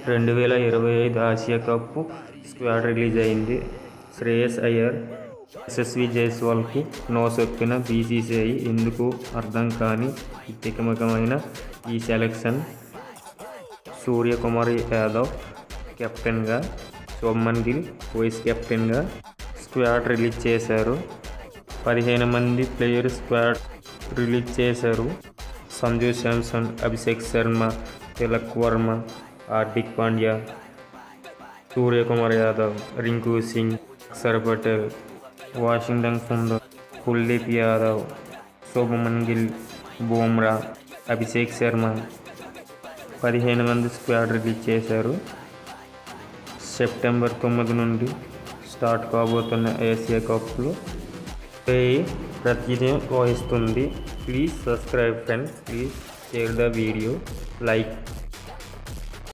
2025 Asia cup squad release అయింది. Shreyas Iyer, Yashasvi జైస్వాల్కు no చెప్పిన BCCI. ఎందుకు అర్థం కాని తికమకమైన ఈ సెలెక్షన్. సూర్యకుమార్ యాదవ్ కెప్టెన్గా, శుభ్మన్ గిల్ వైస్ కెప్టెన్గా స్క్వాడ్ రిలీజ్ చేశారు. 15 మంది ప్లేయర్ స్క్వాడ్ రిలీజ్ చేశారు. సంజు శాంసన్, అభిషేక్ శర్మ, తిలక్ వర్మ, హార్దిక్ పాండ్యా, సూర్యకుమార్ యాదవ్, రింకు సింగ్, అక్షర్ పటేల్, వాషింగ్టన్ సుందర్, కుల్దీప్ యాదవ్, శుభ్మన్ గిల్, బుమ్రా, అభిషేక్ శర్మ 15 మంది స్క్వాడ్ రిలీజ్ చేశారు. సెప్టెంబర్ 9 నుండి స్టార్ట్ కాబోతున్న ఆసియా కప్లో ప్రాతినిధ్యం వహిస్తుంది. Please subscribe friends. Please share the video, like.